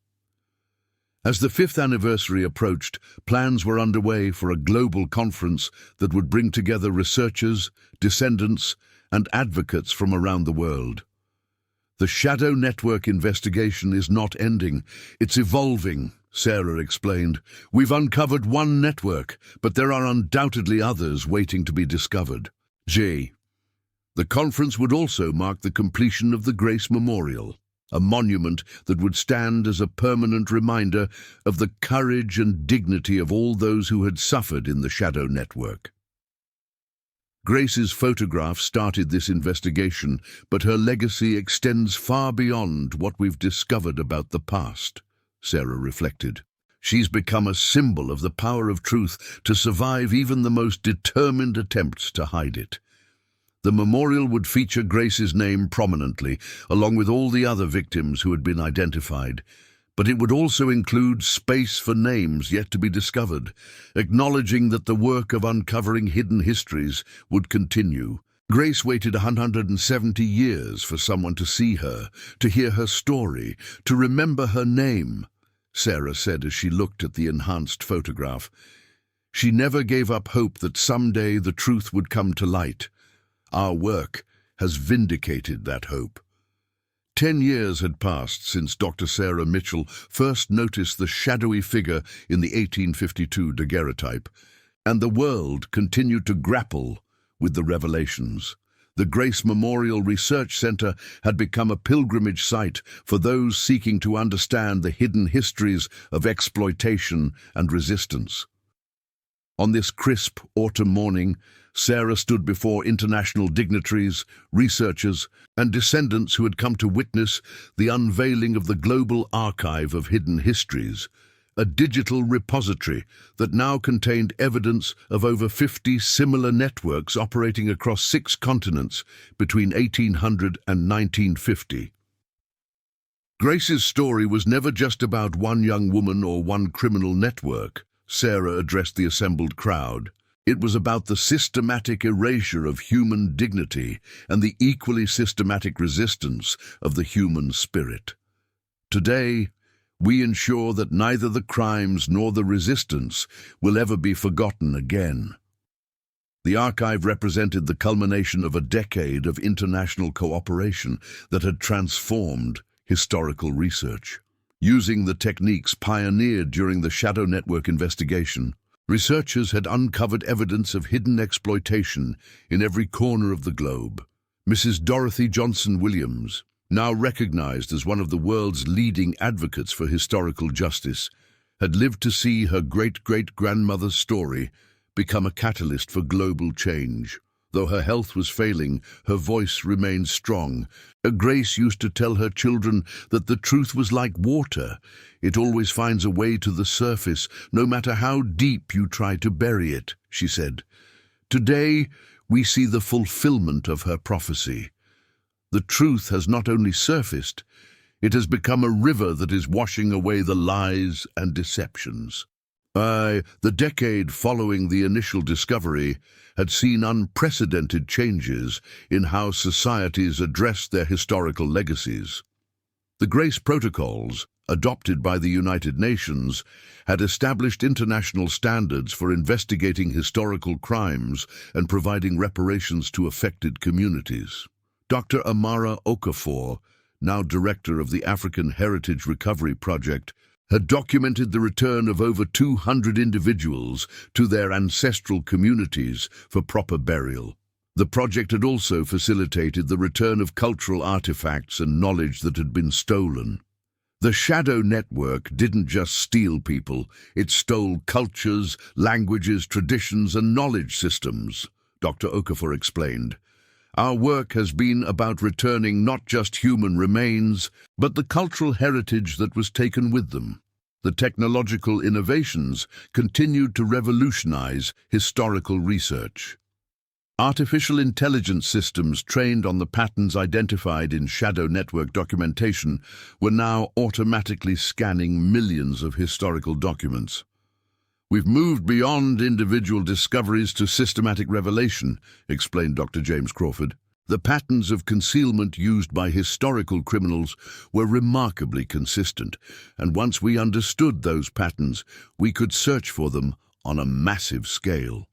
S1: As the 5th anniversary approached, plans were underway for a global conference that would bring together researchers, descendants, and advocates from around the world. The Shadow Network investigation is not ending, it's evolving, Sarah explained. We've uncovered one network, but there are undoubtedly others waiting to be discovered. The conference would also mark the completion of the Grace Memorial, a monument that would stand as a permanent reminder of the courage and dignity of all those who had suffered in the Shadow Network. Grace's photograph started this investigation, but her legacy extends far beyond what we've discovered about the past, Sarah reflected. She's become a symbol of the power of truth to survive even the most determined attempts to hide it. The memorial would feature Grace's name prominently, along with all the other victims who had been identified. But it would also include space for names yet to be discovered, acknowledging that the work of uncovering hidden histories would continue. Grace waited 170 years for someone to see her, to hear her story, to remember her name, Sarah said as she looked at the enhanced photograph. She never gave up hope that someday the truth would come to light. Our work has vindicated that hope. 10 years had passed since Dr. Sarah Mitchell first noticed the shadowy figure in the 1852 daguerreotype, and the world continued to grapple with the revelations. The Grace Memorial Research Center had become a pilgrimage site for those seeking to understand the hidden histories of exploitation and resistance. On this crisp autumn morning, Sarah stood before international dignitaries, researchers, and descendants who had come to witness the unveiling of the Global Archive of Hidden Histories, a digital repository that now contained evidence of over 50 similar networks operating across 6 continents between 1800 and 1950. Grace's story was never just about one young woman or one criminal network, Sarah addressed the assembled crowd. It was about the systematic erasure of human dignity and the equally systematic resistance of the human spirit. Today, we ensure that neither the crimes nor the resistance will ever be forgotten again. The archive represented the culmination of a decade of international cooperation that had transformed historical research. Using the techniques pioneered during the Shadow Network investigation, researchers had uncovered evidence of hidden exploitation in every corner of the globe. Mrs. Dorothy Johnson Williams, now recognized as one of the world's leading advocates for historical justice, had lived to see her great-great-grandmother's story become a catalyst for global change. Though her health was failing, her voice remained strong. Grace used to tell her children that the truth was like water. It always finds a way to the surface, no matter how deep you try to bury it, she said. Today, we see the fulfillment of her prophecy. The truth has not only surfaced, it has become a river that is washing away the lies and deceptions. The decade following the initial discovery had seen unprecedented changes in how societies address their historical legacies. The Grace Protocols, adopted by the United Nations, had established international standards for investigating historical crimes and providing reparations to affected communities. Dr. Amara Okafor, now director of the African Heritage Recovery Project, had documented the return of over 200 individuals to their ancestral communities for proper burial. The project had also facilitated the return of cultural artifacts and knowledge that had been stolen. The Shadow Network didn't just steal people, it stole cultures, languages, traditions, and knowledge systems, Dr. Okafor explained. Our work has been about returning not just human remains, but the cultural heritage that was taken with them. The technological innovations continued to revolutionize historical research. Artificial intelligence systems trained on the patterns identified in Shadow Network documentation were now automatically scanning millions of historical documents. We've moved beyond individual discoveries to systematic revelation, explained Dr. James Crawford. The patterns of concealment used by historical criminals were remarkably consistent, and once we understood those patterns, we could search for them on a massive scale.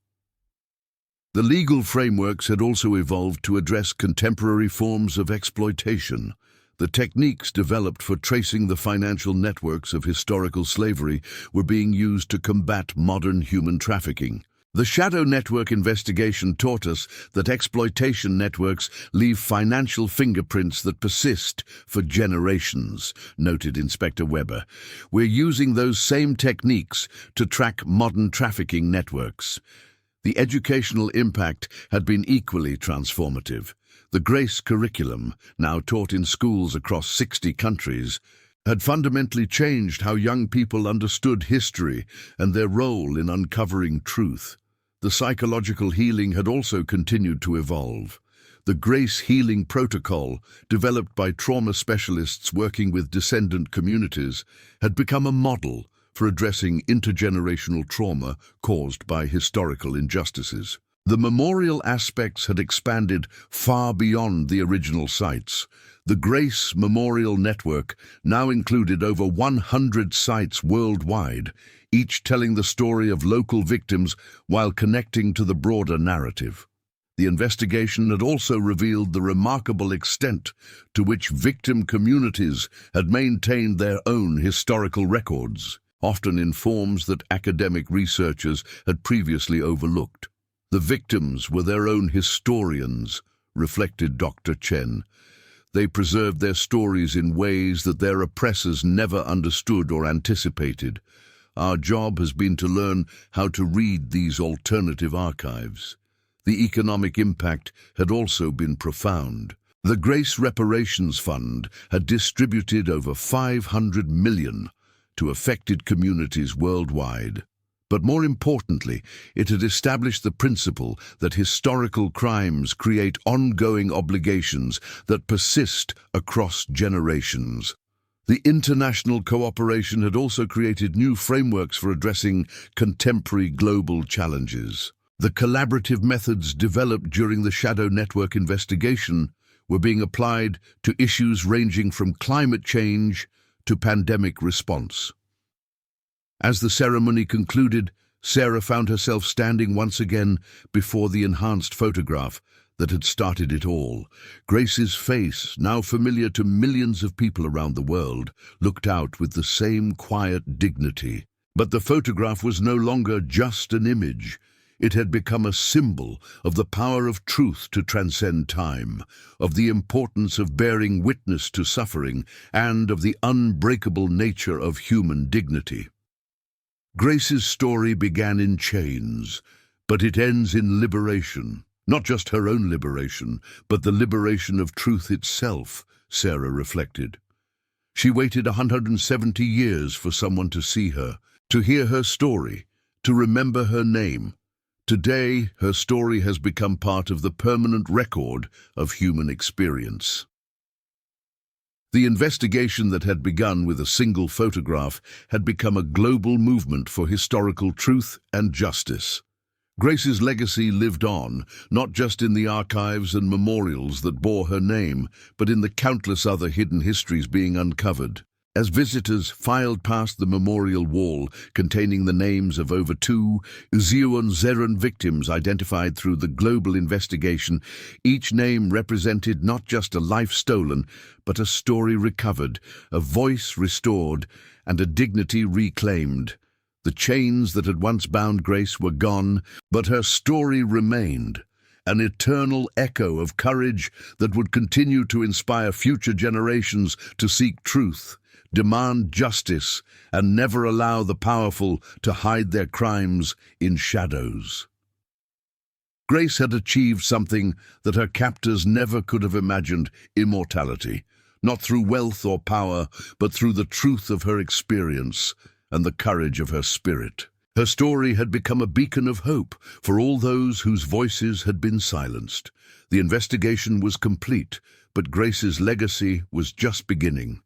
S1: The legal frameworks had also evolved to address contemporary forms of exploitation. The techniques developed for tracing the financial networks of historical slavery were being used to combat modern human trafficking. The Shadow Network investigation taught us that exploitation networks leave financial fingerprints that persist for generations, noted Inspector Weber. We're using those same techniques to track modern trafficking networks. The educational impact had been equally transformative. The Grace curriculum, now taught in schools across 60 countries, had fundamentally changed how young people understood history and their role in uncovering truth. The psychological healing had also continued to evolve. The Grace Healing Protocol, developed by trauma specialists working with descendant communities, had become a model for addressing intergenerational trauma caused by historical injustices. The memorial aspects had expanded far beyond the original sites. The Grace Memorial Network now included over 100 sites worldwide, each telling the story of local victims while connecting to the broader narrative. The investigation had also revealed the remarkable extent to which victim communities had maintained their own historical records, often in forms that academic researchers had previously overlooked. The victims were their own historians, reflected Dr. Chen. They preserved their stories in ways that their oppressors never understood or anticipated. Our job has been to learn how to read these alternative archives. The economic impact had also been profound. The Grace Reparations Fund had distributed over 500 million to affected communities worldwide. But more importantly, it had established the principle that historical crimes create ongoing obligations that persist across generations. The international cooperation had also created new frameworks for addressing contemporary global challenges. The collaborative methods developed during the Shadow Network investigation were being applied to issues ranging from climate change to pandemic response. As the ceremony concluded, Sarah found herself standing once again before the enhanced photograph that had started it all. Grace's face, now familiar to millions of people around the world, looked out with the same quiet dignity. But the photograph was no longer just an image. It had become a symbol of the power of truth to transcend time, of the importance of bearing witness to suffering, and of the unbreakable nature of human dignity. Grace's story began in chains, but it ends in liberation. Not just her own liberation, but the liberation of truth itself, Sarah reflected. She waited 170 years for someone to see her, to hear her story, to remember her name. Today, her story has become part of the permanent record of human experience. The investigation that had begun with a single photograph had become a global movement for historical truth and justice. Grace's legacy lived on, not just in the archives and memorials that bore her name, but in the countless other hidden histories being uncovered. As visitors filed past the memorial wall containing the names of over 2,000 victims identified through the global investigation, each name represented not just a life stolen, but a story recovered, a voice restored, and a dignity reclaimed. The chains that had once bound Grace were gone, but her story remained, an eternal echo of courage that would continue to inspire future generations to seek truth, demand justice, and never allow the powerful to hide their crimes in shadows. Grace had achieved something that her captors never could have imagined: immortality, not through wealth or power, but through the truth of her experience and the courage of her spirit. Her story had become a beacon of hope for all those whose voices had been silenced. The investigation was complete, but Grace's legacy was just beginning.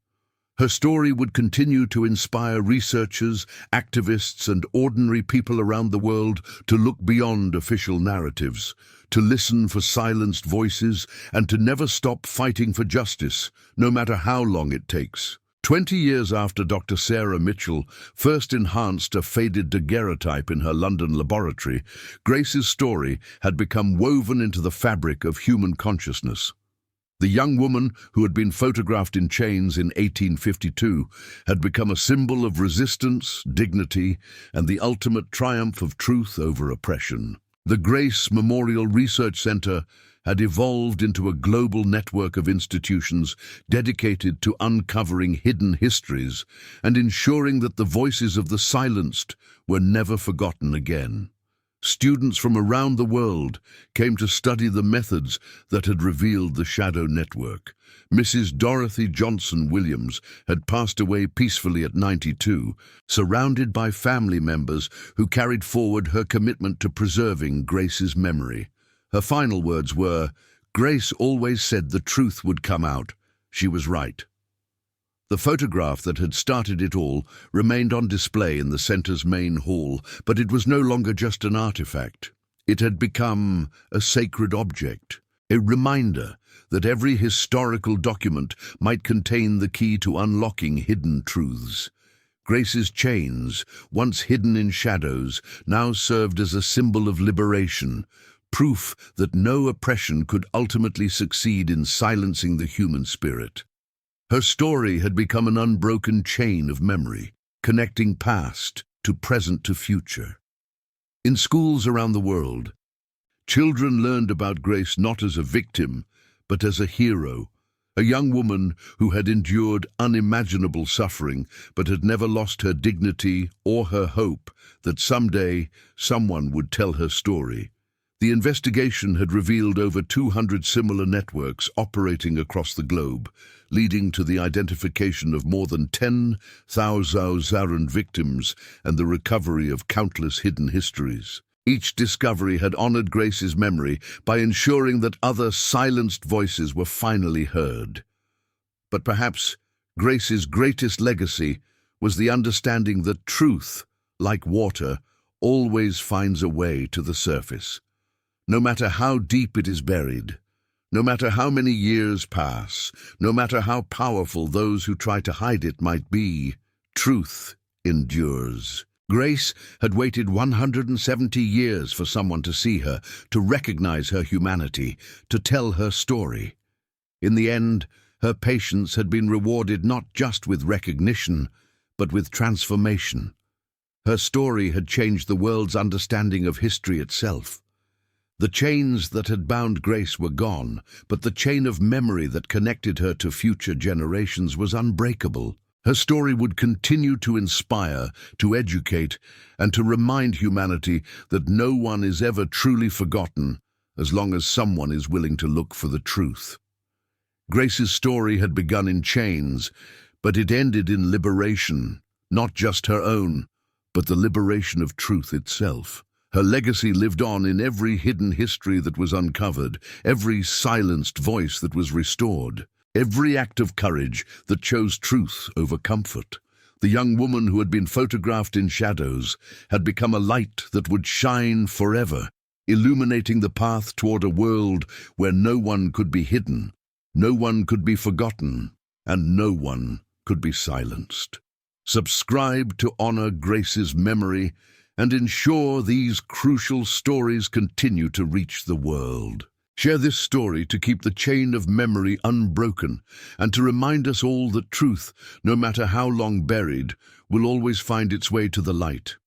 S1: Her story would continue to inspire researchers, activists, and ordinary people around the world to look beyond official narratives, to listen for silenced voices, and to never stop fighting for justice, no matter how long it takes. 20 years after Dr. Sarah Mitchell first enhanced a faded daguerreotype in her London laboratory, Grace's story had become woven into the fabric of human consciousness. The young woman who had been photographed in chains in 1852 had become a symbol of resistance, dignity, and the ultimate triumph of truth over oppression. The Grace Memorial Research Center had evolved into a global network of institutions dedicated to uncovering hidden histories and ensuring that the voices of the silenced were never forgotten again. Students from around the world came to study the methods that had revealed the Shadow Network. Mrs. Dorothy Johnson Williams had passed away peacefully at 92, surrounded by family members who carried forward her commitment to preserving Grace's memory. Her final words were, "Grace always said the truth would come out. She was right." The photograph that had started it all remained on display in the center's main hall, but it was no longer just an artifact. It had become a sacred object, a reminder that every historical document might contain the key to unlocking hidden truths. Grace's chains, once hidden in shadows, now served as a symbol of liberation, proof that no oppression could ultimately succeed in silencing the human spirit. Her story had become an unbroken chain of memory, connecting past to present to future. In schools around the world, Children learned about Grace not as a victim, but as a hero, a young woman who had endured unimaginable suffering but had never lost her dignity or her hope that someday someone would tell her story. The investigation had revealed over 200 similar networks operating across the globe, leading to the identification of more than 10,000 victims and the recovery of countless hidden histories. Each discovery had honored Grace's memory by ensuring that other silenced voices were finally heard. But perhaps Grace's greatest legacy was the understanding that truth, like water, always finds a way to the surface. No matter how deep it is buried, no matter how many years pass, no matter how powerful those who try to hide it might be, truth endures. Grace had waited 170 years for someone to see her, to recognize her humanity, to tell her story. In the end, her patience had been rewarded not just with recognition, but with transformation. Her story had changed the world's understanding of history itself. The chains that had bound Grace were gone, but the chain of memory that connected her to future generations was unbreakable. Her story would continue to inspire, to educate, and to remind humanity that no one is ever truly forgotten as long as someone is willing to look for the truth. Grace's story had begun in chains, but it ended in liberation, not just her own, but the liberation of truth itself. Her legacy lived on in every hidden history that was uncovered, every silenced voice that was restored. Every act of courage that chose truth over comfort. The young woman who had been photographed in shadows had become a light that would shine forever, illuminating the path toward a world where no one could be hidden, no one could be forgotten, and no one could be silenced. Subscribe to honor Grace's memory and ensure these crucial stories continue to reach the world. Share this story to keep the chain of memory unbroken and to remind us all that truth, no matter how long buried, will always find its way to the light.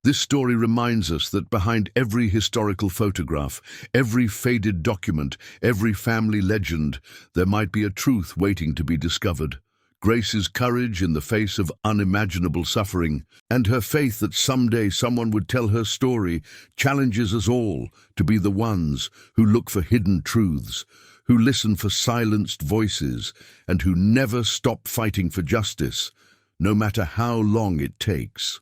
S1: This story reminds us that behind every historical photograph, every faded document, every family legend, there might be a truth waiting to be discovered. Grace's courage in the face of unimaginable suffering, and her faith that someday someone would tell her story, challenges us all to be the ones who look for hidden truths, who listen for silenced voices, and who never stop fighting for justice, no matter how long it takes.